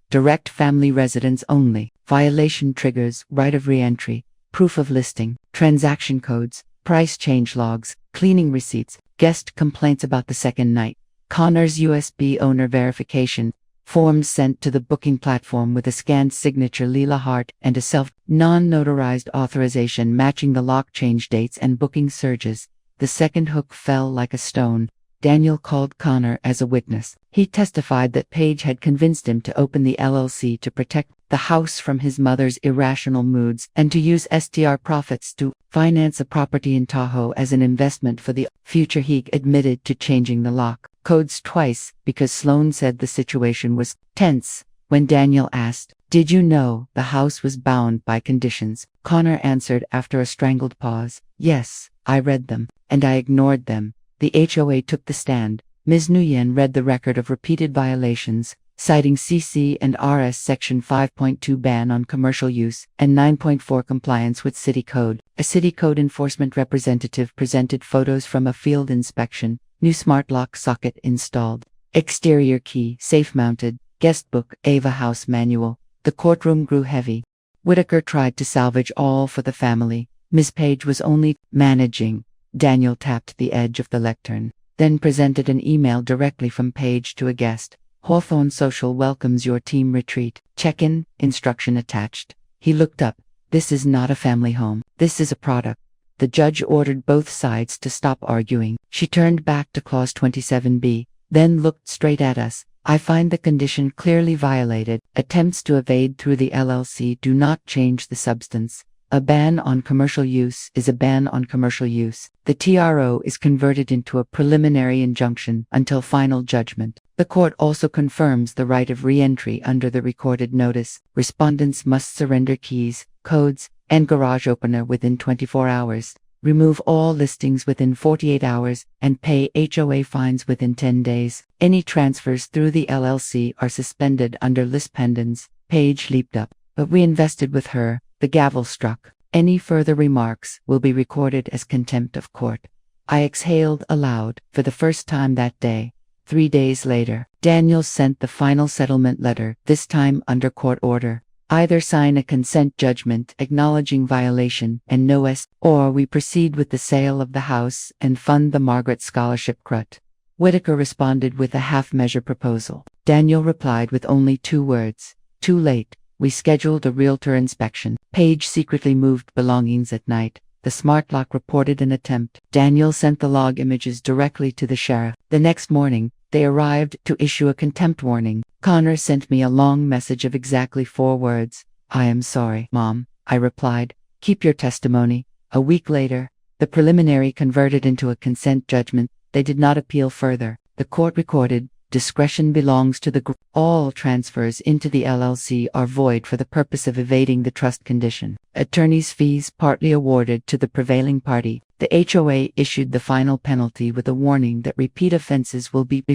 Direct family residence only. Violation triggers right of re-entry. Proof of listing. Transaction codes. Price change logs. Cleaning receipts. Guest complaints about the second night. Connor's USB owner verification. Forms sent to the booking platform with a scanned signature Leela Hart and a non-notarized authorization matching the lock change dates and booking surges. The second hook fell like a stone. Daniel called Connor as a witness. He testified that Paige had convinced him to open the LLC to protect the house from his mother's irrational moods and to use STR profits to finance a property in Tahoe as an investment for the future. He admitted to changing the lock codes twice because Sloan said the situation was tense. When Daniel asked, "Did you know the house was bound by conditions?" Connor answered after a strangled pause, "Yes, I read them, and I ignored them." The HOA took the stand. Ms. Nguyen read the record of repeated violations, citing CC and RS Section 5.2 ban on commercial use and 9.4 compliance with City Code. A City Code enforcement representative presented photos from a field inspection. New smart lock socket installed. Exterior key, safe mounted. Guest book, Ava House manual. The courtroom grew heavy. Whitaker tried to salvage all for the family. Miss Page was only managing. Daniel tapped the edge of the lectern, then presented an email directly from Page to a guest. Hawthorne Social welcomes your team retreat. Check-in, instruction attached. He looked up. This is not a family home. This is a product. The judge ordered both sides to stop arguing. She turned back to Clause 27B, then looked straight at us. I find the condition clearly violated. Attempts to evade through the LLC do not change the substance. A ban on commercial use is a ban on commercial use. The TRO is converted into a preliminary injunction until final judgment. The court also confirms the right of re-entry under the recorded notice. Respondents must surrender keys, codes, and garage opener within 24 hours. Remove all listings within 48 hours, and pay HOA fines within 10 days. Any transfers through the LLC are suspended under list pendens. Paige leaped up, but we invested with her. The gavel struck. Any further remarks will be recorded as contempt of court. I exhaled aloud for the first time that day. 3 days later, Daniel sent the final settlement letter, this time under court order. Either sign a consent judgment acknowledging violation and no or we proceed with the sale of the house and fund the Margaret Scholarship CRUT. Whitaker responded with a half-measure proposal. Daniel replied with only 2 words. Too late. We scheduled a realtor inspection. Paige secretly moved belongings at night. The smart lock reported an attempt. Daniel sent the log images directly to the sheriff. The next morning, they arrived to issue a contempt warning. Connor sent me a long message of exactly 4 words. I am sorry, Mom, I replied. Keep your testimony. A week later, the preliminary converted into a consent judgment. They did not appeal further. The court recorded, Discretion belongs to the group. All transfers into the LLC are void for the purpose of evading the trust condition. Attorney's fees partly awarded to the prevailing party. The HOA issued the final penalty with a warning that repeat offenses will be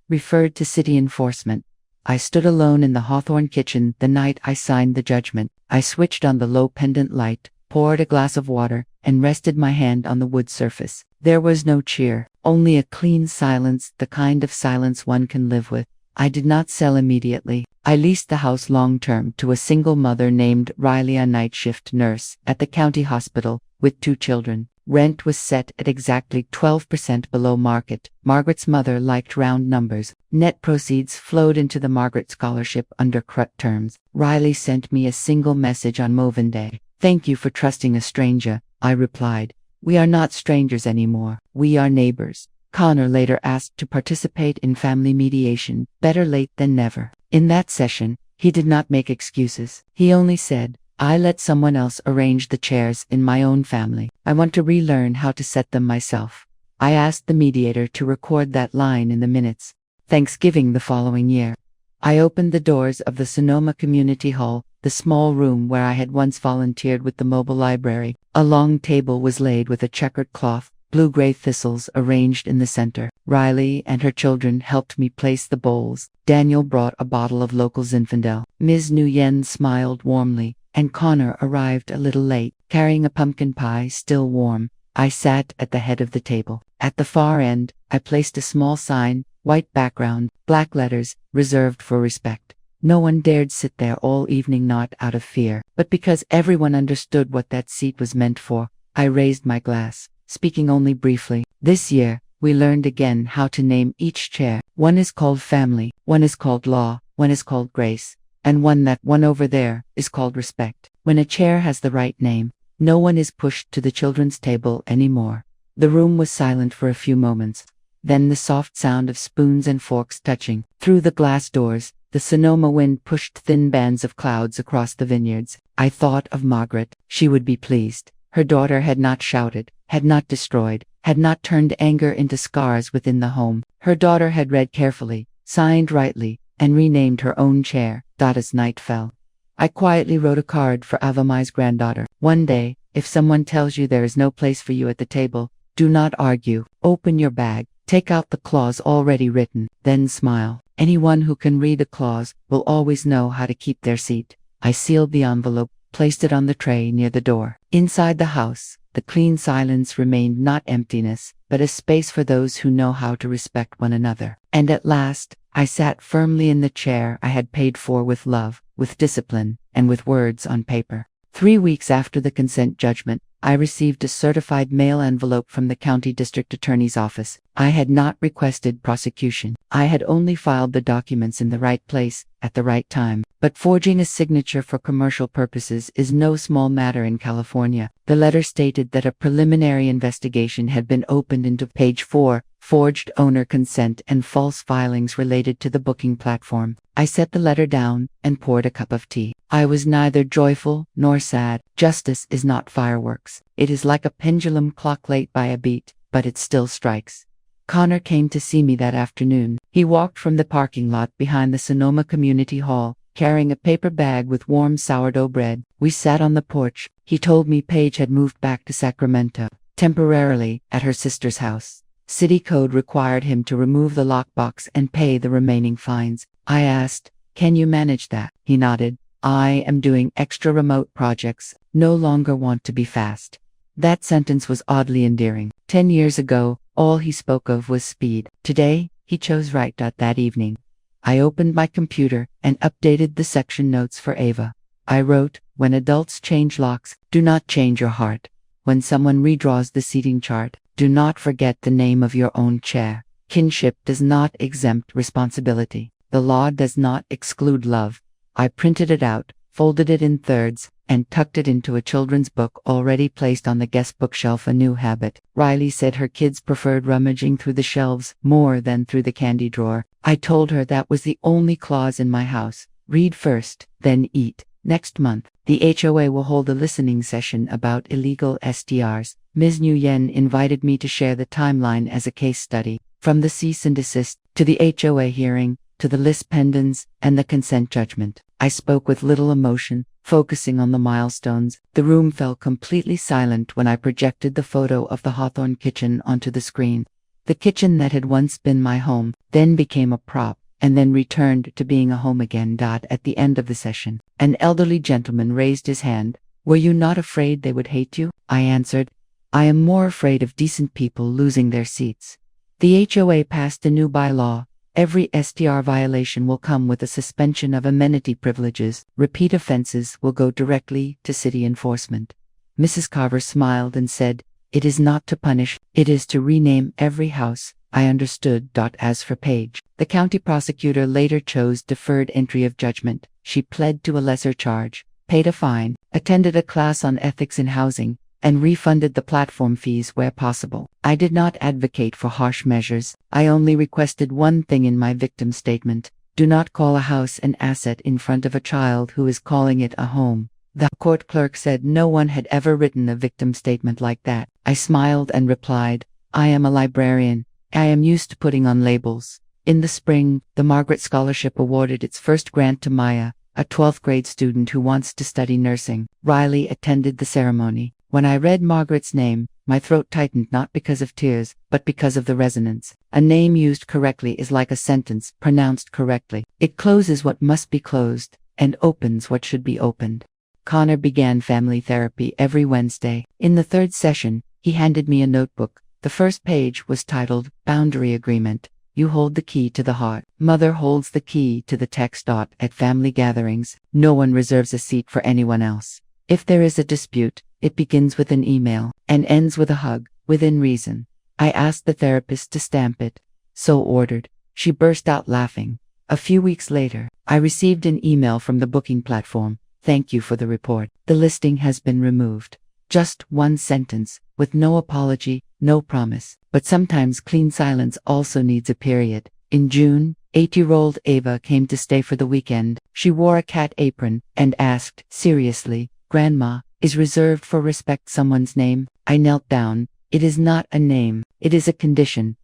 referred to city enforcement. I stood alone in the Hawthorne kitchen the night I signed the judgment. I switched on the low pendant light, poured a glass of water, and rested my hand on the wood surface. There was no cheer, only a clean silence, the kind of silence one can live with. I did not sell immediately. I leased the house long-term to a single mother named Riley, a night shift nurse at the county hospital, with 2 children. Rent was set at exactly 12% below market. Margaret's mother liked round numbers. Net proceeds flowed into the Margaret Scholarship under CRUT terms. Riley sent me a single message on Movin Day. "Thank you for trusting a stranger," I replied. "We are not strangers anymore. We are neighbors." Connor later asked to participate in family mediation. Better late than never. In that session, he did not make excuses. He only said, "I let someone else arrange the chairs in my own family. I want to relearn how to set them myself." I asked the mediator to record that line in the minutes. Thanksgiving the following year, I opened the doors of the Sonoma Community Hall, the small room where I had once volunteered with the mobile library. A long table was laid with a checkered cloth, blue-gray thistles arranged in the center. Riley and her children helped me place the bowls. Daniel brought a bottle of local Zinfandel. Ms. Nguyen smiled warmly, and Connor arrived a little late, carrying a pumpkin pie still warm. I sat at the head of the table. At the far end, I placed a small sign, white background, black letters, reserved for respect. No one dared sit there all evening, not out of fear, but because everyone understood what that seat was meant for. I raised my glass, speaking only briefly. This year, we learned again how to name each chair. One is called family, one is called law, one is called grace, and that one over there is called respect. When a chair has the right name, no one is pushed to the children's table anymore. The room was silent for a few moments. Then the soft sound of spoons and forks touching. Through the glass doors, the Sonoma wind pushed thin bands of clouds across the vineyards. I thought of Margaret. She would be pleased. Her daughter had not shouted, had not destroyed, had not turned anger into scars within the home. Her daughter had read carefully, signed rightly, and renamed her own chair, as night fell. I quietly wrote a card for Avamai's granddaughter. One day, if someone tells you there is no place for you at the table, do not argue. Open your bag, take out the clause already written, then smile. Anyone who can read a clause will always know how to keep their seat. I sealed the envelope, placed it on the tray near the door. Inside the house, the clean silence remained, not emptiness, but a space for those who know how to respect one another. And at last, I sat firmly in the chair I had paid for with love, with discipline, and with words on paper. 3 weeks after the consent judgment, I received a certified mail envelope from the county district attorney's office. I had not requested prosecution. I had only filed the documents in the right place, at the right time. But forging a signature for commercial purposes is no small matter in California. The letter stated that a preliminary investigation had been opened into page 4, forged owner consent and false filings related to the booking platform. I set the letter down and poured a cup of tea. I was neither joyful nor sad. Justice is not fireworks. It is like a pendulum clock late by a beat, but it still strikes. Connor came to see me that afternoon. He walked from the parking lot behind the Sonoma Community Hall, carrying a paper bag with warm sourdough bread. We sat on the porch. He told me Paige had moved back to Sacramento, temporarily, at her sister's house. City code required him to remove the lockbox and pay the remaining fines. I asked, "Can you manage that?" He nodded. "I am doing extra remote projects, no longer want to be fast." That sentence was oddly endearing. 10 years ago, all he spoke of was speed. Today, he chose right. That evening, I opened my computer and updated the section notes for Ava. I wrote, "When adults change locks, do not change your heart. When someone redraws the seating chart, do not forget the name of your own chair. Kinship does not exempt responsibility. The law does not exclude love." I printed it out, folded it in thirds, and tucked it into a children's book already placed on the guest bookshelf. A new habit. Riley said her kids preferred rummaging through the shelves more than through the candy drawer. I told her that was the only clause in my house. Read first, then eat. Next month, the HOA will hold a listening session about illegal STRs. Ms. Nguyen invited me to share the timeline as a case study, from the cease and desist to the HOA hearing, to the list pendants, and the consent judgment. I spoke with little emotion, focusing on the milestones. The room fell completely silent when I projected the photo of the Hawthorne kitchen onto the screen. The kitchen that had once been my home, then became a prop, and then returned to being a home again. At the end of the session, an elderly gentleman raised his hand. "Were you not afraid they would hate you?" I answered, "I am more afraid of decent people losing their seats." The HOA passed a new bylaw. Every STR violation will come with a suspension of amenity privileges. Repeat offenses will go directly to city enforcement. Mrs. Carver smiled and said, "It is not to punish, it is to rename every house." I understood. As for Paige, the county prosecutor later chose deferred entry of judgment. She pled to a lesser charge, paid a fine, attended a class on ethics in housing, and refunded the platform fees where possible. I did not advocate for harsh measures. I only requested one thing in my victim statement: do not call a house an asset in front of a child who is calling it a home. The court clerk said no one had ever written a victim statement like that. I smiled and replied, "I am a librarian. I am used to putting on labels." In the spring, the Margaret Scholarship awarded its first grant to Maya, a 12th grade student who wants to study nursing. Riley attended the ceremony. When I read Margaret's name, my throat tightened, not because of tears, but because of the resonance. A name used correctly is like a sentence pronounced correctly. It closes what must be closed, and opens what should be opened. Connor began family therapy every Wednesday. In the third session, he handed me a notebook. The first page was titled, "Boundary Agreement." You hold the key to the heart. Mother holds the key to the text. At family gatherings, no one reserves a seat for anyone else. If there is a dispute, it begins with an email and ends with a hug, within reason. I asked the therapist to stamp it. "So ordered." She burst out laughing. A few weeks later, I received an email from the booking platform. "Thank you for the report. The listing has been removed." Just one sentence, with no apology, no promise. But sometimes clean silence also needs a period. In June, 8-year-old Ava came to stay for the weekend. She wore a cat apron and asked, seriously, "Grandma, is reserved for respect someone's name?" I knelt down. "It is not a name. It is a condition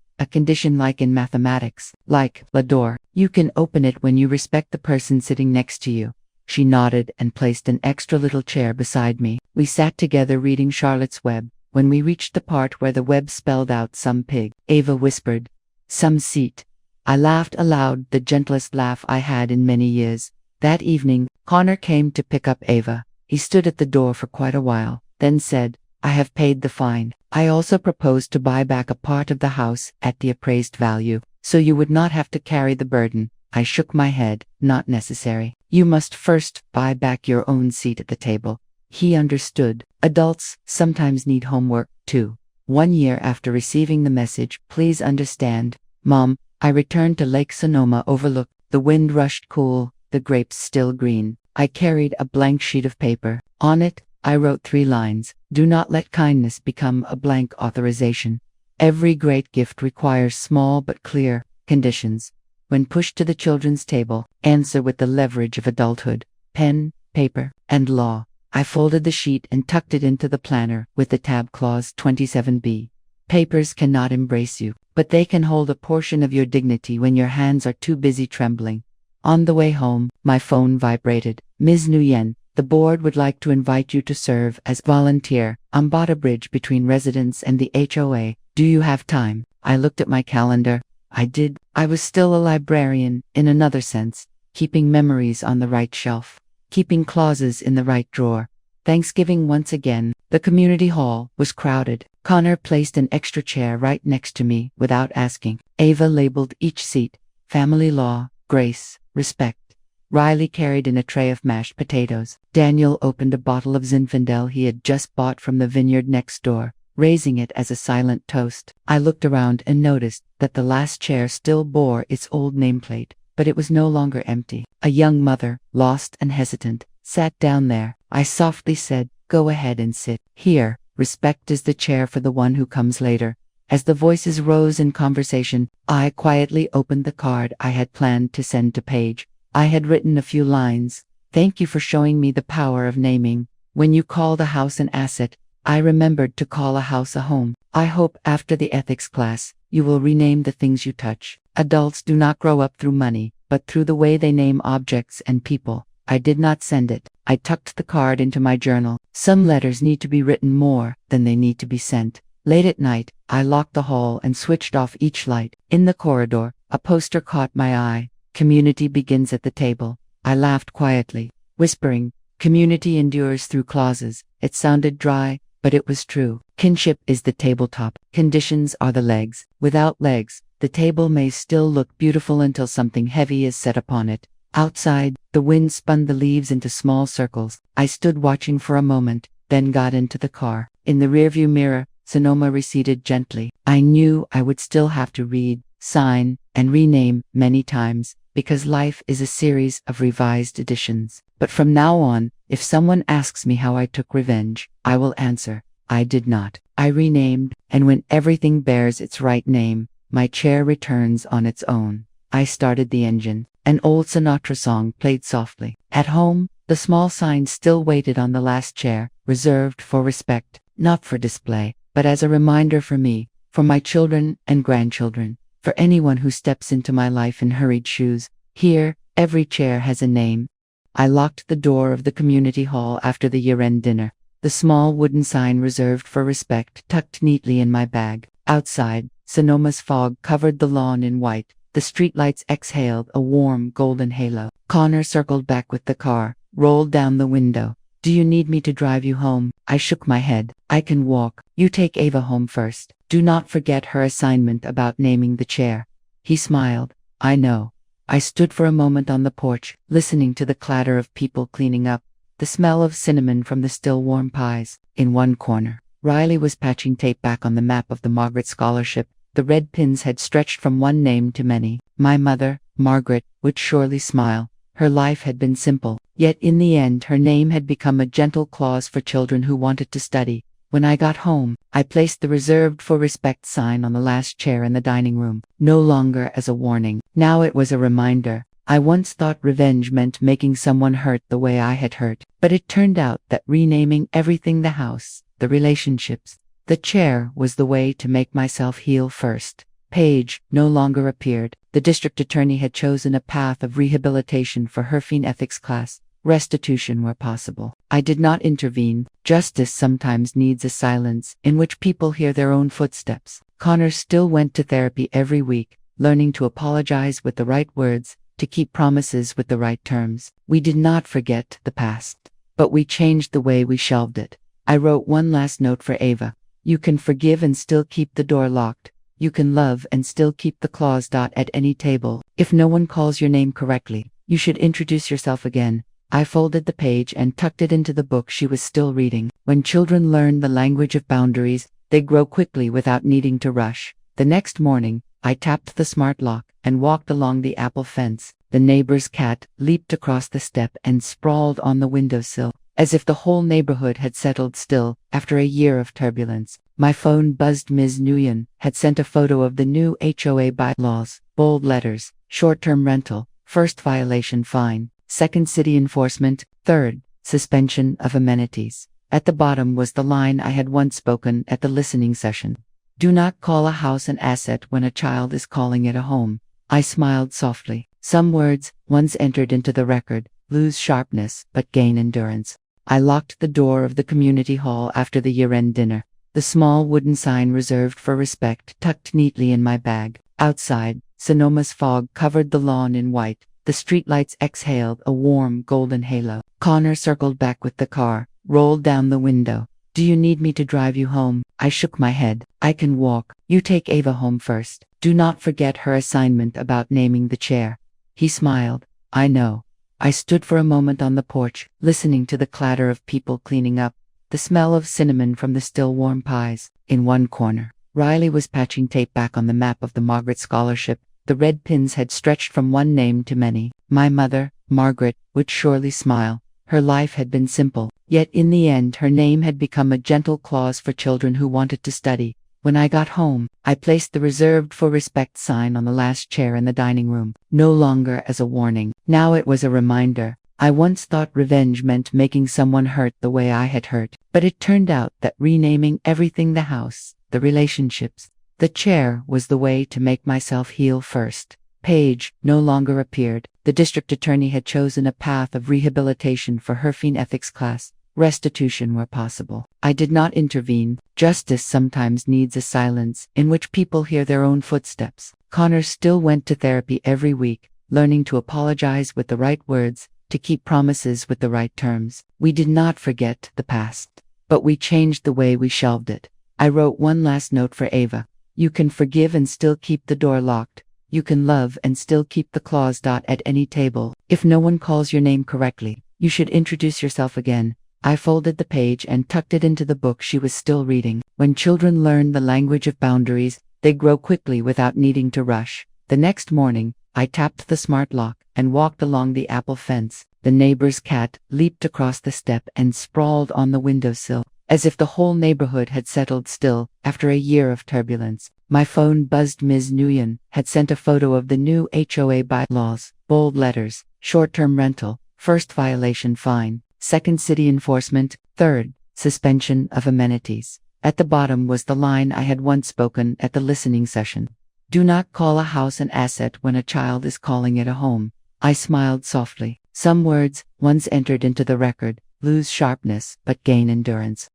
like in mathematics, like the door. You can open it when you respect the person sitting next to you." She nodded and placed an extra little chair beside me. We sat together reading Charlotte's Web. When we reached the part where the web spelled out "some pig," Ava whispered, "some seat." I laughed aloud, the gentlest laugh I had in many years. That evening, Connor came to pick up Ava. He stood at the door for quite a while, then said, "I have paid the fine. I also proposed to buy back a part of the house at the appraised value, so you would not have to carry the burden." I shook my head. "Not necessary. You must first buy back your own seat at the table." He understood. Adults sometimes need homework, too. 1 year after receiving the message, "Please understand, Mom," I returned to Lake Sonoma Overlook. The wind rushed cool, the grapes still green. I carried a blank sheet of paper. On it, I wrote 3 lines. "Do not let kindness become a blank authorization. Every great gift requires small but clear conditions. When pushed to the children's table, answer with the leverage of adulthood, pen, paper, and law." I folded the sheet and tucked it into the planner with the tab clause 27B. Papers cannot embrace you, but they can hold a portion of your dignity when your hands are too busy trembling. On the way home, my phone vibrated. "Ms. Nguyen, the board would like to invite you to serve as volunteer on Bada Bridge between residents and the HOA. Do you have time?" I looked at my calendar. I did. I was still a librarian, in another sense, keeping memories on the right shelf, keeping clauses in the right drawer. Thanksgiving once again. The community hall was crowded. Connor placed an extra chair right next to me without asking. Ava labeled each seat, "Family Law, Grace, Respect." Riley carried in a tray of mashed potatoes. Daniel opened a bottle of Zinfandel he had just bought from the vineyard next door, raising it as a silent toast. I looked around and noticed that the last chair still bore its old nameplate, but it was no longer empty. A young mother, lost and hesitant, sat down there. I softly said, "Go ahead and sit. Here, respect is the chair for the one who comes later." As the voices rose in conversation, I quietly opened the card I had planned to send to Paige. I had written a few lines. "Thank you for showing me the power of naming. When you called a house an asset, I remembered to call a house a home. I hope after the ethics class, You will rename the things you touch. Adults do not grow up through money, but through the way they name objects and people. I did not send it. I tucked the card into my journal. Some letters need to be written more than they need to be sent. Late at night, I locked the hall and switched off each light. In the corridor, a poster caught my eye. Community begins at the table. I laughed quietly, whispering, "Community endures through clauses." It sounded dry, but it was true. Kinship is the tabletop. Conditions are the legs. Without legs, the table may still look beautiful until something heavy is set upon it. Outside, the wind spun the leaves into small circles. I stood watching for a moment, then got into the car. In the rearview mirror, Sonoma receded gently. I knew I would still have to read, sign, and rename many times, because life is a series of revised editions. But from now on, if someone asks me how I took revenge, I will answer, I did not. I renamed, and when everything bears its right name, my chair returns on its own. I started the engine. An old Sinatra song played softly. At home, the small sign still waited on the last chair, reserved for respect, not for display, but as a reminder for me, for my children and grandchildren, for anyone who steps into my life in hurried shoes. Here, every chair has a name. I locked the door of the community hall after the year-end dinner, the small wooden sign reserved for respect tucked neatly in my bag. Outside, Sonoma's fog covered the lawn in white. The streetlights exhaled a warm golden halo. Connor circled back with the car, rolled down the window. "Do you need me to drive you home?" I shook my head. "I can walk. You take Ava home first. Do not forget her assignment about naming the chair." He smiled. "I know." I stood for a moment on the porch, listening to the clatter of people cleaning up, the smell of cinnamon from the still warm pies. In one corner, Riley was patching tape back on the map of the Margaret Scholarship. The red pins had stretched from one name to many. My mother, Margaret, would surely smile. Her life had been simple, yet in the end her name had become a gentle clause for children who wanted to study. When I got home, I placed the reserved for respect sign on the last chair in the dining room, no longer as a warning. Now it was a reminder. I once thought revenge meant making someone hurt the way I had hurt, but it turned out that renaming everything, the house, the relationships, the chair, was the way to make myself heal first. Paige no longer appeared. The district attorney had chosen a path of rehabilitation for her fine ethics class, restitution where possible. I did not intervene. Justice sometimes needs a silence in which people hear their own footsteps. Connor still went to therapy every week, learning to apologize with the right words, to keep promises with the right terms. We did not forget the past, but we changed the way we shelved it. I wrote one last note for Ava. You can forgive and still keep the door locked. You can love and still keep the clause. At any table, if no one calls your name correctly, you should introduce yourself again. I folded the page and tucked it into the book she was still reading. When children learn the language of boundaries, they grow quickly without needing to rush. The next morning, I tapped the smart lock and walked along the apple fence. The neighbor's cat leaped across the step and sprawled on the windowsill, as if the whole neighborhood had settled still after a year of turbulence. My phone buzzed. Ms. Nguyen had sent a photo of the new HOA bylaws, bold letters, short-term rental, first violation fine, second city enforcement, third, suspension of amenities. At the bottom was the line I had once spoken at the listening session. Do not call a house an asset when a child is calling it a home. I smiled softly. Some words, once entered into the record, lose sharpness but gain endurance. I locked the door of the community hall after the year-end dinner, the small wooden sign reserved for respect tucked neatly in my bag. Outside, Sonoma's fog covered the lawn in white. The streetlights exhaled a warm golden halo. Connor circled back with the car, rolled down the window. Do you need me to drive you home? I shook my head. I can walk. You take Ava home first. Do not forget her assignment about naming the chair. He smiled. I know. I stood for a moment on the porch, listening to the clatter of people cleaning up, the smell of cinnamon from the still warm pies. In one corner, Riley was patching tape back on the map of the Margaret Scholarship. The red pins had stretched from one name to many. My mother, Margaret, would surely smile. Her life had been simple, yet in the end her name had become a gentle clause for children who wanted to study. When I got home, I placed the reserved for respect sign on the last chair in the dining room, no longer as a warning. Now it was a reminder. I once thought revenge meant making someone hurt the way I had hurt, but it turned out that renaming everything, the house, the relationships, the The chair was the way to make myself heal first. Page no longer appeared. The district attorney had chosen a path of rehabilitation for her ethics class, restitution where possible. I did not intervene. Justice sometimes needs a silence in which people hear their own footsteps. Connor still went to therapy every week, learning to apologize with the right words, to keep promises with the right terms. We did not forget the past, but we changed the way we shelved it. I wrote one last note for Ava. You can forgive and still keep the door locked. You can love and still keep the claws. At any table, if no one calls your name correctly, you should introduce yourself again. I folded the page and tucked it into the book she was still reading. When children learn the language of boundaries, they grow quickly without needing to rush. The next morning, I tapped the smart lock and walked along the apple fence. The neighbor's cat leaped across the step and sprawled on the windowsill, as if the whole neighborhood had settled still after a year of turbulence. My phone buzzed. Ms. Nguyen had sent a photo of the new HOA bylaws, bold letters, short-term rental, first violation fine, second city enforcement, third, suspension of amenities. At the bottom was the line I had once spoken at the listening session. Do not call a house an asset when a child is calling it a home. I smiled softly. Some words, once entered into the record, lose sharpness but gain endurance.